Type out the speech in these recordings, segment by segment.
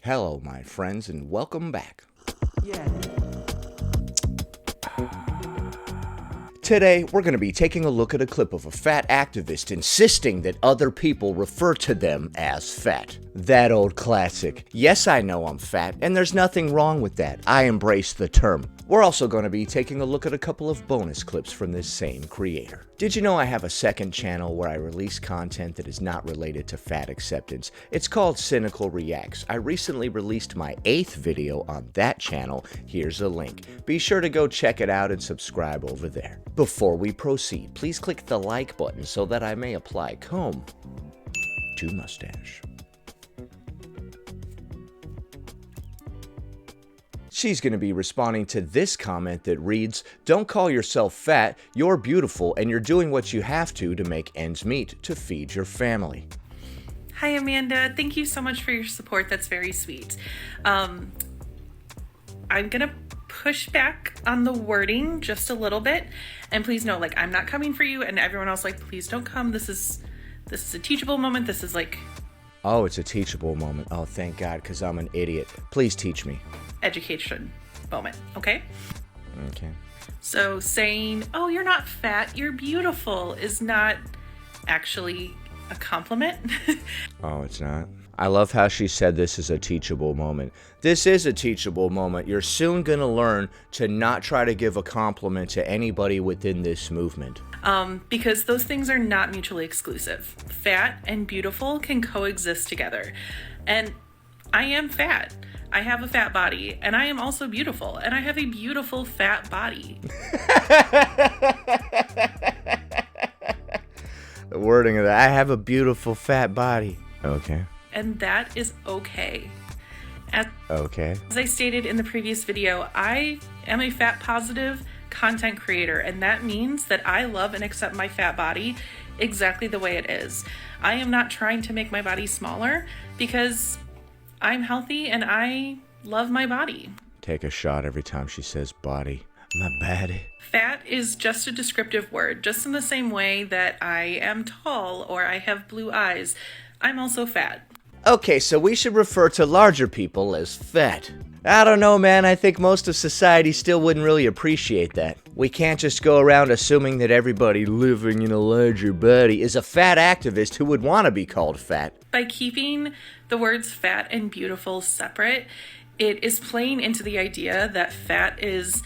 Hello, my friends, and welcome back. Yeah. Today, we're going to be taking a look at a clip of a fat activist insisting that other people refer to them as fat. That old classic. Yes, I know I'm fat, and there's nothing wrong with that. I embrace the term. We're also going to be taking a look at a couple of bonus clips from this same creator. Did you know I have a second channel where I release content that is not related to fat acceptance? It's called Cynical Reacts. I recently released my 8th video on that channel. Here's a link. Be sure to go check it out and subscribe over there. Before we proceed, please click the like button so that I may apply comb to mustache. She's going to be responding to this comment that reads, "Don't call yourself fat, you're beautiful and you're doing what you have to make ends meet to feed your family." Hi, Amanda. Thank you so much for your support. That's very sweet. I'm going to push back on the wording just a little bit. And please know, I'm not coming for you, and everyone else, please don't come. This is a teachable moment. This is Oh, it's a teachable moment. Oh, thank God, because I'm an idiot. Please teach me. Education moment, okay? Okay. So saying, "Oh, you're not fat, you're beautiful," is not actually a compliment. Oh, it's not? I love how she said this is a teachable moment. This is a teachable moment. You're soon going to learn to not try to give a compliment to anybody within this movement. Because those things are not mutually exclusive. Fat and beautiful can coexist together. And I am fat. I have a fat body, and I am also beautiful, and I have a beautiful fat body. The wording of that, I have a beautiful fat body. Okay. And that is okay. Okay. As I stated in the previous video, I am a fat positive content creator, and that means that I love and accept my fat body exactly the way it is. I am not trying to make my body smaller because I'm healthy and I love my body. Take a shot every time she says body. My body. Fat is just a descriptive word, just in the same way that I am tall or I have blue eyes. I'm also fat. Okay, so we should refer to larger people as fat. I don't know, man. I think most of society still wouldn't really appreciate that. We can't just go around assuming that everybody living in a larger body is a fat activist who would want to be called fat. By keeping the words fat and beautiful separate, it is playing into the idea that fat is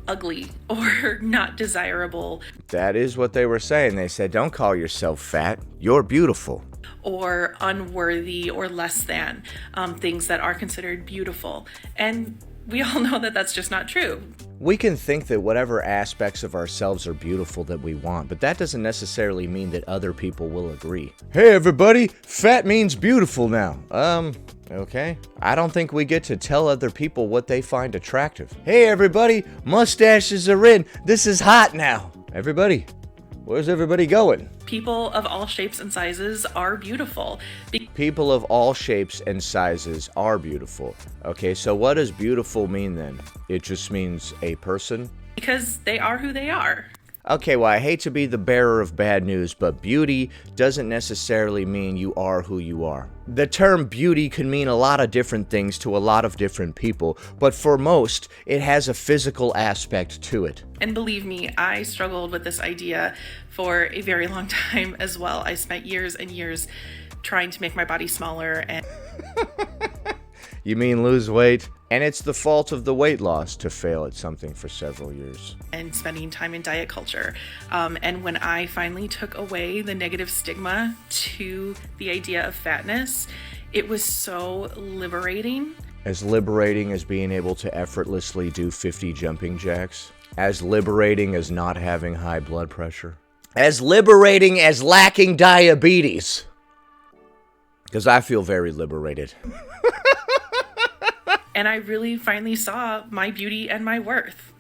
ugly or not desirable. That is what they were saying. They said, don't call yourself fat, you're beautiful. Or unworthy or less than things that are considered beautiful. And we all know that that's just not true. We can think that whatever aspects of ourselves are beautiful that we want, but that doesn't necessarily mean that other people will agree. Hey everybody, fat means beautiful now. Okay. I don't think we get to tell other people what they find attractive. Hey everybody, mustaches are in. This is hot now. Everybody, where's everybody going? People of all shapes and sizes are beautiful. People of all shapes and sizes are beautiful. Okay, so what does beautiful mean then? It just means a person? Because they are who they are. Okay, well, I hate to be the bearer of bad news, but beauty doesn't necessarily mean you are who you are. The term beauty can mean a lot of different things to a lot of different people, but for most, it has a physical aspect to it. And believe me, I struggled with this idea for a very long time as well. I spent years and years trying to make my body smaller and... You mean lose weight? And it's the fault of the weight loss to fail at something for several years. And spending time in diet culture. And when I finally took away the negative stigma to the idea of fatness, it was so liberating. As liberating as being able to effortlessly do 50 jumping jacks. As liberating as not having high blood pressure. As liberating as lacking diabetes. Because I feel very liberated. And I really finally saw my beauty and my worth.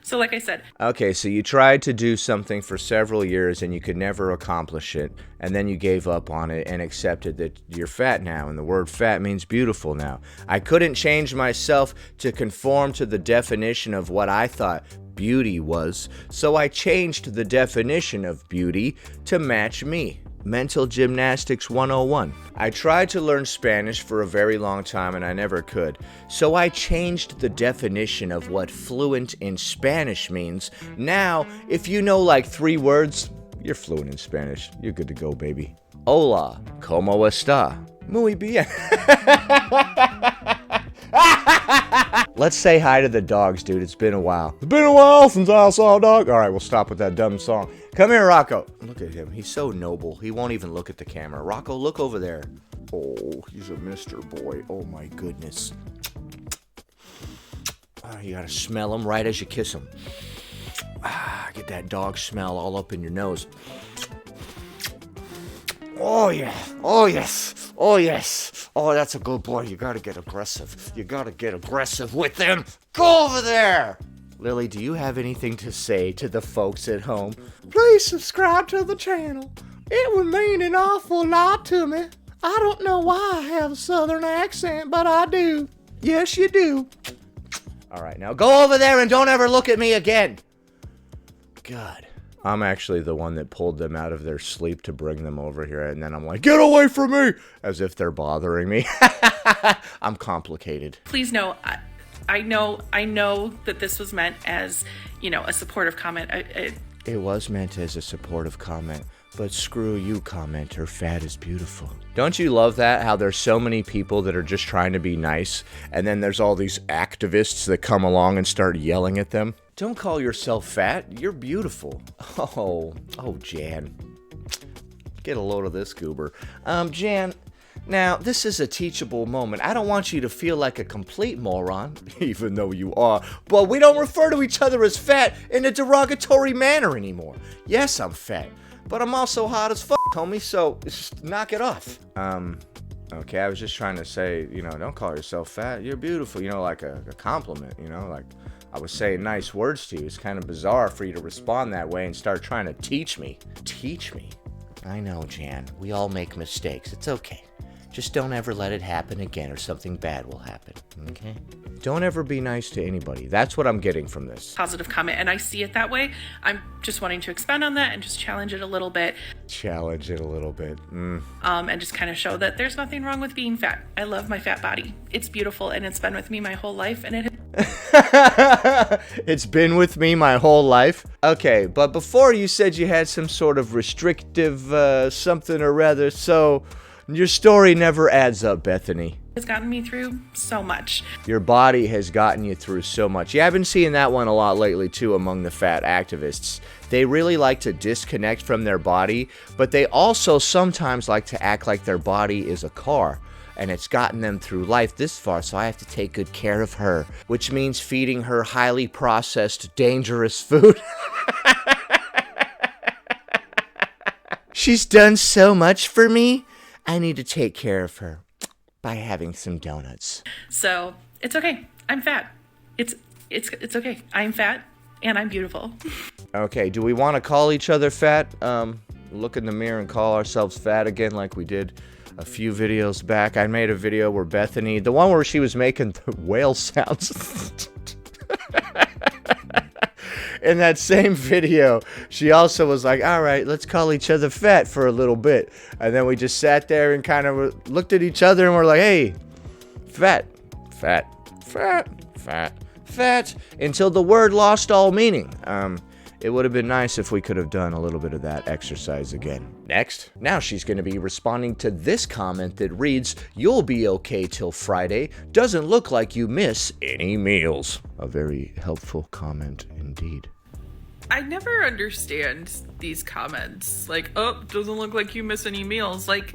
So like I said... Okay, so you tried to do something for several years and you could never accomplish it. And then you gave up on it and accepted that you're fat now. And the word fat means beautiful now. I couldn't change myself to conform to the definition of what I thought beauty was. So I changed the definition of beauty to match me. Mental Gymnastics 101. I tried to learn Spanish for a very long time and I never could, so I changed the definition of what fluent in Spanish means. Now, if you know like 3 words, you're fluent in Spanish. You're good to go, baby. Hola, ¿cómo está? Muy bien. Let's say hi to the dogs, dude. It's been a while. It's been a while since I saw a dog. All right, we'll stop with that dumb song. Come here, Rocco. Look at him. He's so noble. He won't even look at the camera. Rocco, look over there. Oh, he's a Mr. Boy. Oh, my goodness. Oh, you gotta smell him right as you kiss him. Get that dog smell all up in your nose. Oh, yeah. Oh, yes. Oh, yes. Oh, that's a good boy. You gotta get aggressive. You gotta get aggressive with them. Go over there. Lily, do you have anything to say to the folks at home? Please subscribe to the channel. It would mean an awful lot to me. I don't know why I have a southern accent, but I do. Yes, you do. All right, now go over there and don't ever look at me again. God. I'm actually the one that pulled them out of their sleep to bring them over here, and then I'm like, get away from me! As if they're bothering me. I'm complicated. Please know, I know that this was meant as, a supportive comment. It was meant as a supportive comment, but screw you, commenter. Fat is beautiful. Don't you love that? How there's so many people that are just trying to be nice, and then there's all these activists that come along and start yelling at them. Don't call yourself fat. You're beautiful. Oh, Jan. Get a load of this goober. Jan, now, this is a teachable moment. I don't want you to feel like a complete moron, even though you are, but we don't refer to each other as fat in a derogatory manner anymore. Yes, I'm fat, but I'm also hot as fuck, homie, so just knock it off. Okay, I was just trying to say, don't call yourself fat. You're beautiful, like a compliment, like I was saying nice words to you. It's kind of bizarre for you to respond that way and start trying to teach me. Teach me? I know, Jan. We all make mistakes. It's okay. Just don't ever let it happen again or something bad will happen, okay? Don't ever be nice to anybody. That's what I'm getting from this. Positive comment, and I see it that way. I'm just wanting to expand on that and just challenge it a little bit. Challenge it a little bit. And just kind of show that there's nothing wrong with being fat. I love my fat body. It's beautiful, and it's been with me my whole life, and It's been with me my whole life. Okay, but before you said you had some sort of restrictive something or rather, so your story never adds up, Bethany. It's gotten me through so much. Your body has gotten you through so much. Yeah, I've been seeing that one a lot lately too among the fat activists. They really like to disconnect from their body, but they also sometimes like to act like their body is a car. And it's gotten them through life this far, so I have to take good care of her, which means feeding her highly processed, dangerous food. She's done so much for me. I need to take care of her by having some donuts. So it's okay. I'm fat. It's okay. I'm fat and I'm beautiful. Okay, do we want to call each other fat? Look in the mirror and call ourselves fat again like we did a few videos back. I made a video where Bethany, the one where she was making the whale sounds. In that same video, she also was like, all right, let's call each other fat for a little bit. And then we just sat there and kind of looked at each other and we're like, hey, fat, fat, fat, fat, fat, until the word lost all meaning. It would have been nice if we could have done a little bit of that exercise again. Next, now she's going to be responding to this comment that reads, "You'll be okay till Friday. Doesn't look like you miss any meals." A very helpful comment indeed. I never understand these comments. Like, oh, doesn't look like you miss any meals. Like,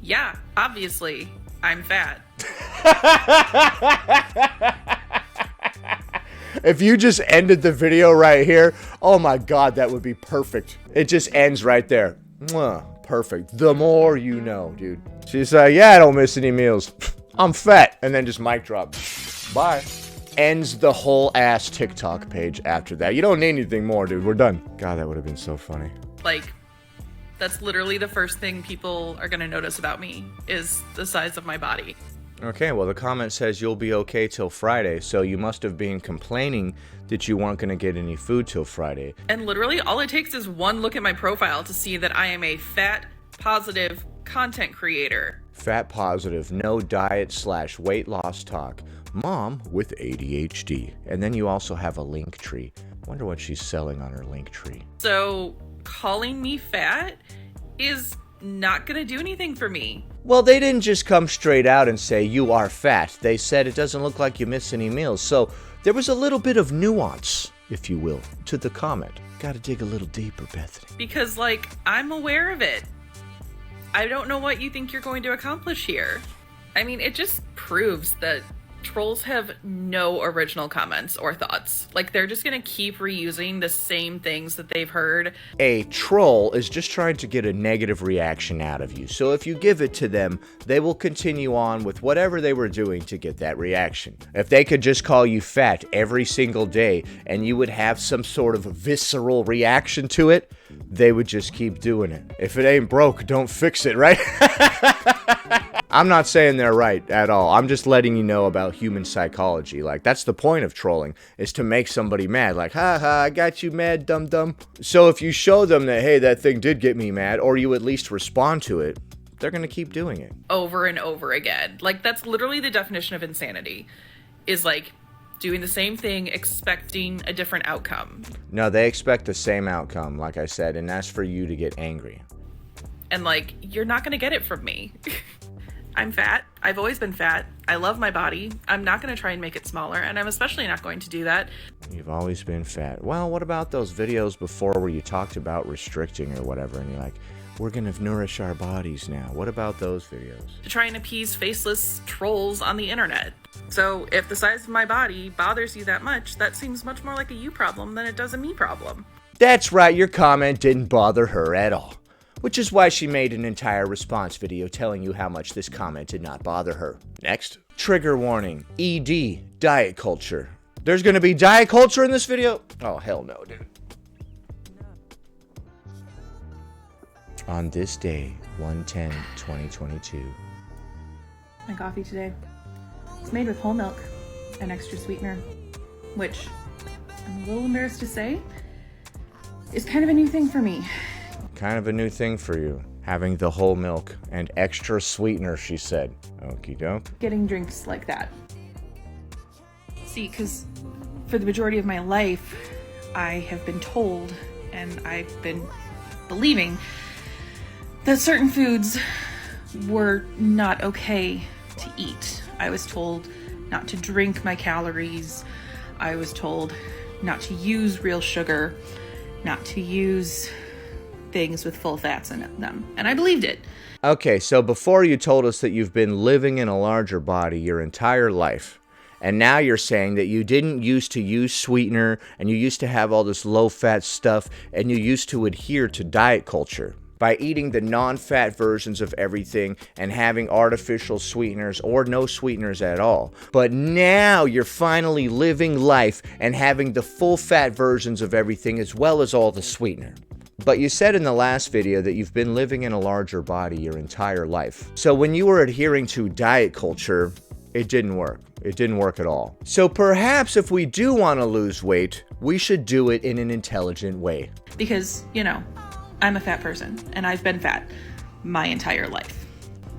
yeah, obviously, I'm fat. If you just ended the video right here, oh my god, that would be perfect. It just ends right there. Mwah, perfect. The more you know, dude. She's like, yeah, I don't miss any meals. I'm fat. And then just mic drop. Bye. Ends the whole ass TikTok page after that. You don't need anything more, dude. We're done. God, that would have been so funny. Like, that's literally the first thing people are gonna notice about me is the size of my body. Okay, well, the comment says you'll be okay till Friday, so you must have been complaining that you weren't going to get any food till Friday. And literally, all it takes is one look at my profile to see that I am a fat, positive content creator. Fat positive, no diet/weight loss talk. Mom with ADHD. And then you also have a link tree. Wonder what she's selling on her link tree. So calling me fat is not gonna do anything for me. Well, they didn't just come straight out and say you are fat. They said it doesn't look like you miss any meals. So there was a little bit of nuance, if you will, to the comment. Gotta dig a little deeper, Bethany. Because, like, I'm aware of it. I don't know what you think you're going to accomplish here. I mean, it just proves that trolls have no original comments or thoughts. Like, they're just gonna keep reusing the same things that they've heard. A troll is just trying to get a negative reaction out of you. So if you give it to them, they will continue on with whatever they were doing to get that reaction. If they could just call you fat every single day and you would have some sort of visceral reaction to it, they would just keep doing it. If it ain't broke, don't fix it, right? I'm not saying they're right at all. I'm just letting you know about human psychology. Like, that's the point of trolling, is to make somebody mad. Like, ha ha, I got you mad, dum-dum. So if you show them that, hey, that thing did get me mad, or you at least respond to it, they're gonna keep doing it. Over and over again. Like, that's literally the definition of insanity. Is like, doing the same thing, expecting a different outcome. No, they expect the same outcome, like I said, and that's for you to get angry. And, like, you're not gonna get it from me. I'm fat. I've always been fat. I love my body. I'm not going to try and make it smaller, and I'm especially not going to do that. You've always been fat. Well, what about those videos before where you talked about restricting or whatever, and you're like, we're going to nourish our bodies now. What about those videos? To try and appease faceless trolls on the internet. So if the size of my body bothers you that much, that seems much more like a you problem than it does a me problem. That's right, your comment didn't bother her at all. Which is why she made an entire response video telling you how much this comment did not bother her. Next. Trigger warning. ED. Diet culture. There's gonna be diet culture in this video? Oh, hell no, dude. On this day, 1/10/2022. My coffee today. It's made with whole milk and extra sweetener, which I'm a little embarrassed to say is kind of a new thing for me. Kind of a new thing for you. Having the whole milk and extra sweetener, she said. Okie doke. Getting drinks like that. See, because for the majority of my life, I have been told, and I've been believing, that certain foods were not okay to eat. I was told not to drink my calories. I was told not to use real sugar, not to use things with full fats in them. And I believed it. Okay, so before you told us that you've been living in a larger body your entire life, and now you're saying that you didn't used to use sweetener, and you used to have all this low-fat stuff, and you used to adhere to diet culture by eating the non-fat versions of everything and having artificial sweeteners or no sweeteners at all. But now you're finally living life and having the full-fat versions of everything as well as all the sweetener. But you said in the last video that you've been living in a larger body your entire life. So when you were adhering to diet culture, it didn't work. It didn't work at all. So perhaps if we do want to lose weight, we should do it in an intelligent way. Because, you know, I'm a fat person, and I've been fat my entire life.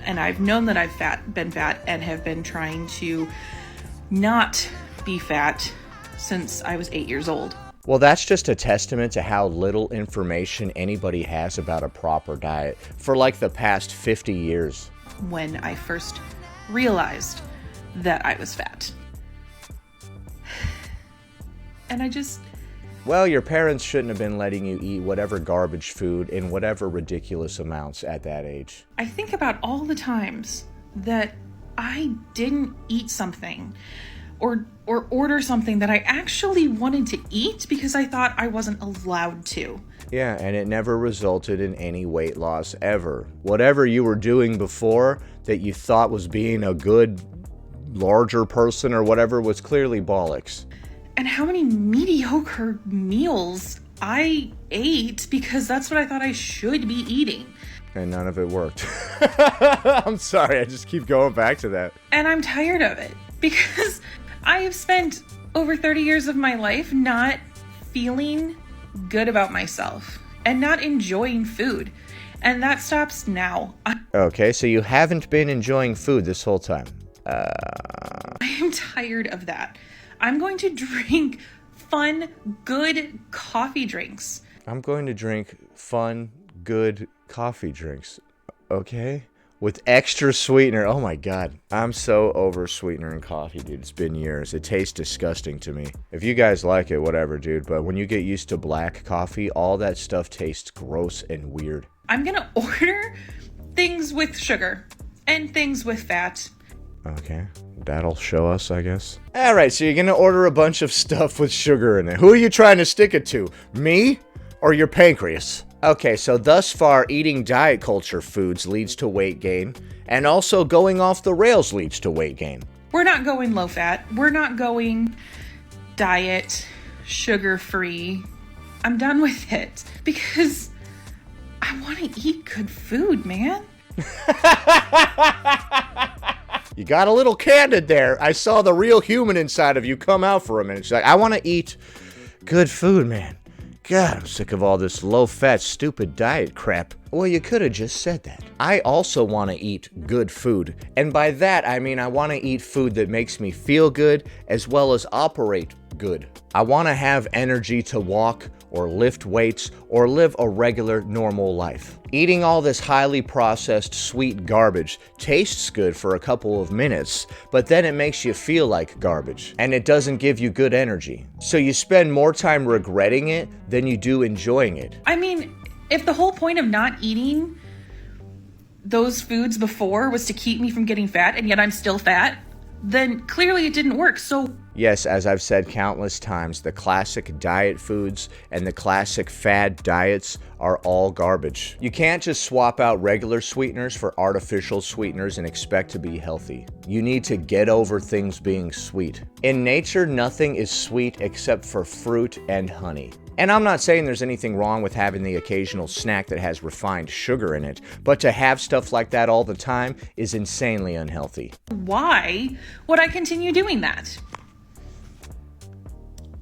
And I've known that I've been fat and have been trying to not be fat since I was 8 years old. Well, that's just a testament to how little information anybody has about a proper diet for like the past 50 years. When I first realized that I was fat. And I just... Well, your parents shouldn't have been letting you eat whatever garbage food in whatever ridiculous amounts at that age. I think about all the times that I didn't eat something or order something that I actually wanted to eat because I thought I wasn't allowed to. Yeah, and it never resulted in any weight loss ever. Whatever you were doing before that you thought was being a good, larger person or whatever was clearly bollocks. And how many mediocre meals I ate because that's what I thought I should be eating. And none of it worked. I'm sorry, I just keep going back to that. And I'm tired of it because I have spent over 30 years of my life not feeling good about myself and not enjoying food. And that stops now. Okay, so you haven't been enjoying food this whole time. I am tired of that. I'm going to drink fun, good coffee drinks. I'm going to drink fun, good coffee drinks. Okay? With extra sweetener. Oh my god. I'm so over sweetener in coffee, dude. It's been years. It tastes disgusting to me. If you guys like it, whatever, dude. But when you get used to black coffee, all that stuff tastes gross and weird. I'm gonna order things with sugar and things with fat. Okay. That'll show us, I guess. Alright, so you're gonna order a bunch of stuff with sugar in it. Who are you trying to stick it to? Me? Or your pancreas? Okay, so thus far, eating diet culture foods leads to weight gain, and also going off the rails leads to weight gain. We're not going low fat. We're not going diet, sugar-free. I'm done with it because I want to eat good food, man. You got a little candid there. I saw the real human inside of you come out for a minute. She's like, I want to eat good food, man. God, I'm sick of all this low-fat, stupid diet crap. Well, you could have just said that. I also want to eat good food. And by that, I mean I want to eat food that makes me feel good as well as operate good. I want to have energy to walk or lift weights or live a regular, normal life. Eating all this highly processed, sweet garbage tastes good for a couple of minutes, but then it makes you feel like garbage, and it doesn't give you good energy. So you spend more time regretting it than you do enjoying it. I mean, if the whole point of not eating those foods before was to keep me from getting fat, and yet I'm still fat, then clearly it didn't work. So yes, as I've said countless times, the classic diet foods and the classic fad diets are all garbage. You can't just swap out regular sweeteners for artificial sweeteners and expect to be healthy. You need to get over things being sweet. In nature, nothing is sweet except for fruit and honey. And I'm not saying there's anything wrong with having the occasional snack that has refined sugar in it, but to have stuff like that all the time is insanely unhealthy. Why would I continue doing that?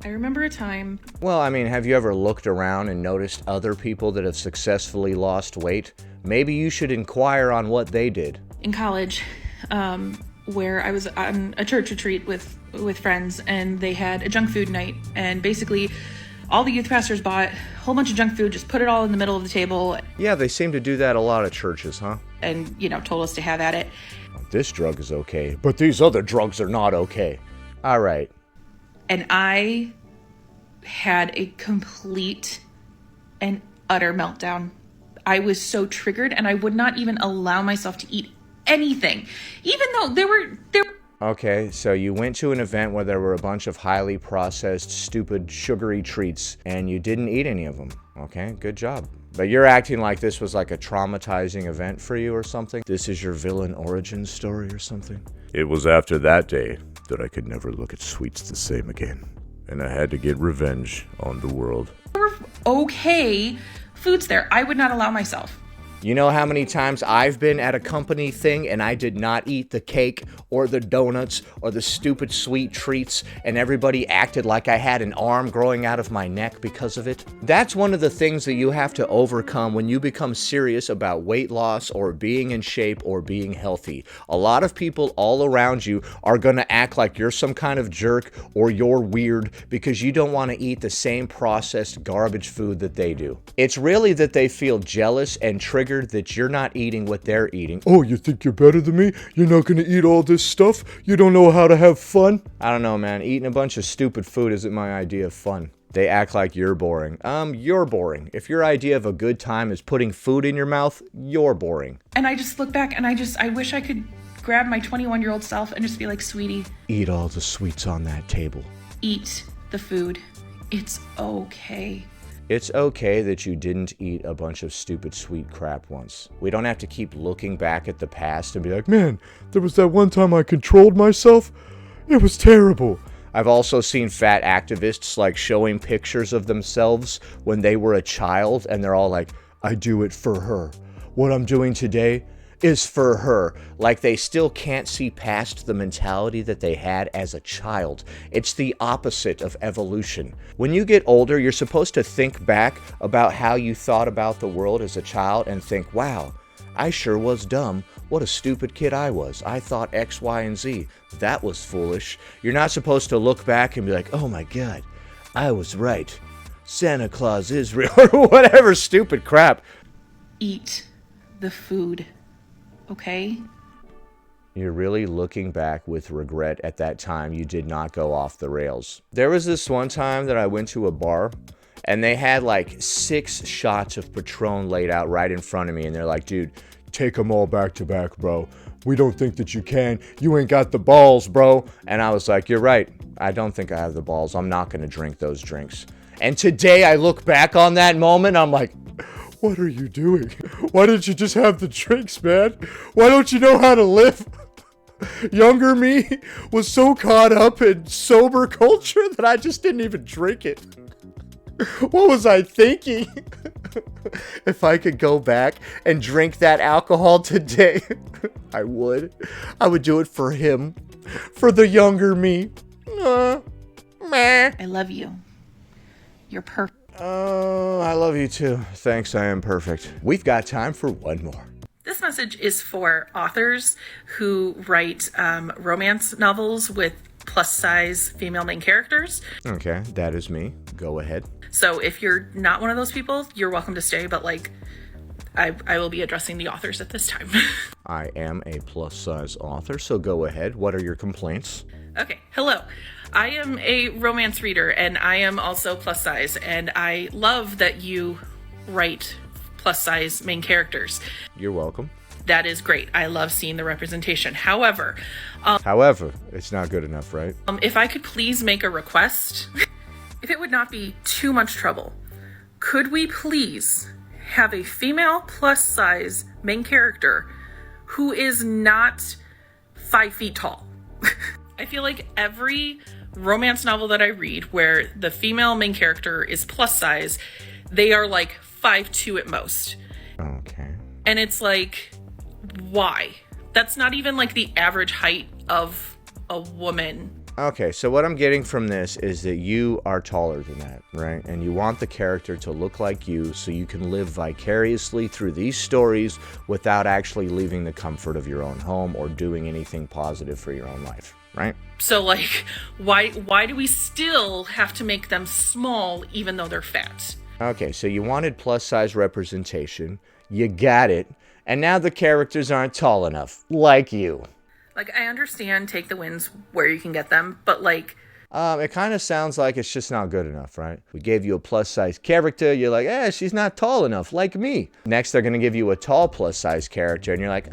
I remember a time... Well, I mean, have you ever looked around and noticed other people that have successfully lost weight? Maybe you should inquire on what they did. In college, where I was on a church retreat with friends, and they had a junk food night, and basically all the youth pastors bought a whole bunch of junk food, just put it all in the middle of the table. Yeah, they seem to do that a lot of churches, huh? And, told us to have at it. This drug is okay, but these other drugs are not okay. All right. And I had a complete and utter meltdown. I was so triggered, and I would not even allow myself to eat anything, even though there were. Okay, so you went to an event where there were a bunch of highly processed, stupid, sugary treats, and you didn't eat any of them. Okay, good job. But you're acting like this was like a traumatizing event for you or something? This is your villain origin story or something? It was after that day that I could never look at sweets the same again. And I had to get revenge on the world. There were okay foods there. I would not allow myself. You know how many times I've been at a company thing and I did not eat the cake or the donuts or the stupid sweet treats and everybody acted like I had an arm growing out of my neck because of it? That's one of the things that you have to overcome when you become serious about weight loss or being in shape or being healthy. A lot of people all around you are going to act like you're some kind of jerk or you're weird because you don't want to eat the same processed garbage food that they do. It's really that they feel jealous and triggered that you're not eating what they're eating. Oh, you think you're better than me? You're not gonna eat all this stuff? You don't know how to have fun? I don't know, man. Eating a bunch of stupid food isn't my idea of fun. They act like you're boring. You're boring. If your idea of a good time is putting food in your mouth, you're boring. And I just look back and I wish I could grab my 21-year-old self and just be like, sweetie, eat all the sweets on that table. Eat the food. It's okay. It's okay that you didn't eat a bunch of stupid sweet crap once. We don't have to keep looking back at the past and be like, man, there was that one time I controlled myself. It was terrible. I've also seen fat activists like showing pictures of themselves when they were a child and they're all like, I do it for her. What I'm doing today is for her. Like they still can't see past the mentality that they had as a child. It's the opposite of evolution. When you get older, you're supposed to think back about how you thought about the world as a child and think, wow, I sure was dumb. What a stupid kid I was. I thought X, Y, and Z. That was foolish. You're not supposed to look back and be like, oh my God, I was right. Santa Claus is real, or whatever stupid crap. Eat the food, okay? You're really looking back with regret at that time you did not go off the rails. There was this one time that I went to a bar and they had like 6 shots of Patron laid out right in front of me, and they're like, dude, take them all back to back, bro. We don't think that you can. You ain't got the balls, bro. And I was like, you're right. I don't think I have the balls. I'm not going to drink those drinks. And today I look back on that moment, I'm like, what are you doing? Why didn't you just have the drinks, man? Why don't you know how to live? Younger me was so caught up in sober culture that I just didn't even drink it. What was I thinking? If I could go back and drink that alcohol today, I would. I would do it for him, for the younger me. Meh. I love you. You're perfect. Oh, I love you too. Thanks, I am perfect. We've got time for one more. This message is for authors who write romance novels with plus-size female main characters. Okay, that is me. Go ahead. So if you're not one of those people, you're welcome to stay, but like, I will be addressing the authors at this time. I am a plus-size author, so go ahead. What are your complaints? Okay, hello. I am a romance reader, and I am also plus size, and I love that you write plus size main characters. You're welcome. That is great. I love seeing the representation. However, it's not good enough, right? If I could please make a request, if it would not be too much trouble, could we please have a female plus size main character who is not 5 feet tall? I feel like every romance novel that I read where the female main character is plus size, they are like 5'2" at most. Okay. And it's like, why? That's not even like the average height of a woman. Okay, so what I'm getting from this is that you are taller than that, right? And you want the character to look like you so you can live vicariously through these stories without actually leaving the comfort of your own home or doing anything positive for your own life, right? So like, why do we still have to make them small even though they're fat? Okay, so you wanted plus size representation, you got it, and now the characters aren't tall enough, like you. Like, I understand take the wins where you can get them, but like... It kind of sounds like it's just not good enough, right? We gave you a plus-size character, you're like, she's not tall enough, like me. Next, they're going to give you a tall plus-size character, and you're like,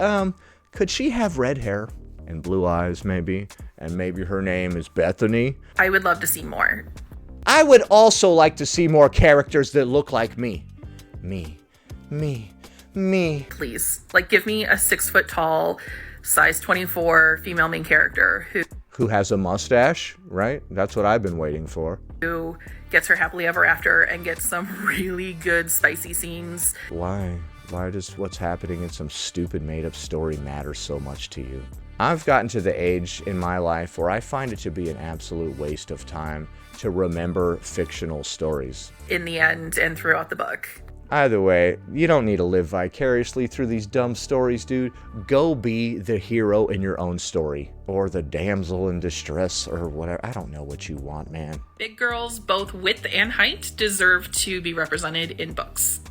could she have red hair and blue eyes, maybe? And maybe her name is Bethany? I would love to see more. I would also like to see more characters that look like me. Me. Please. Like, give me a 6 foot tall, size 24 female main character who has a mustache, right? That's what I've been waiting for. Who gets her happily ever after and gets some really good spicy scenes. Why? Why does what's happening in some stupid made-up story matter so much to you? I've gotten to the age in my life where I find it to be an absolute waste of time to remember fictional stories. In the end and throughout the book. Either way, you don't need to live vicariously through these dumb stories, dude. Go be the hero in your own story. Or the damsel in distress, or whatever. I don't know what you want, man. Big girls, both width and height, deserve to be represented in books.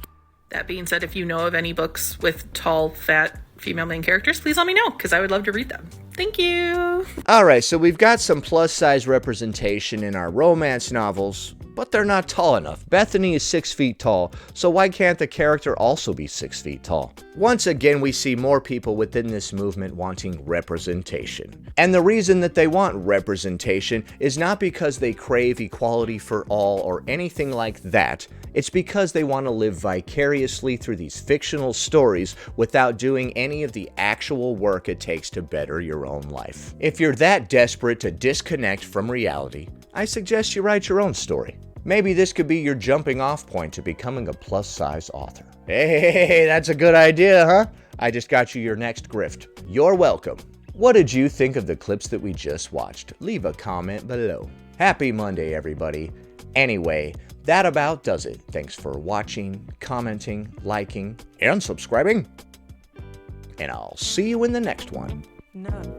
That being said, if you know of any books with tall, fat female main characters, please let me know, because I would love to read them. Thank you! Alright, so we've got some plus-size representation in our romance novels, but they're not tall enough. Bethany is 6 feet tall, so why can't the character also be 6 feet tall? Once again, we see more people within this movement wanting representation. And the reason that they want representation is not because they crave equality for all or anything like that. It's because they want to live vicariously through these fictional stories without doing any of the actual work it takes to better your own life. If you're that desperate to disconnect from reality, I suggest you write your own story. Maybe this could be your jumping off point to becoming a plus-size author. Hey, that's a good idea, huh? I just got you your next grift. You're welcome. What did you think of the clips that we just watched? Leave a comment below. Happy Monday, everybody. Anyway, that about does it. Thanks for watching, commenting, liking, and subscribing. And I'll see you in the next one. No.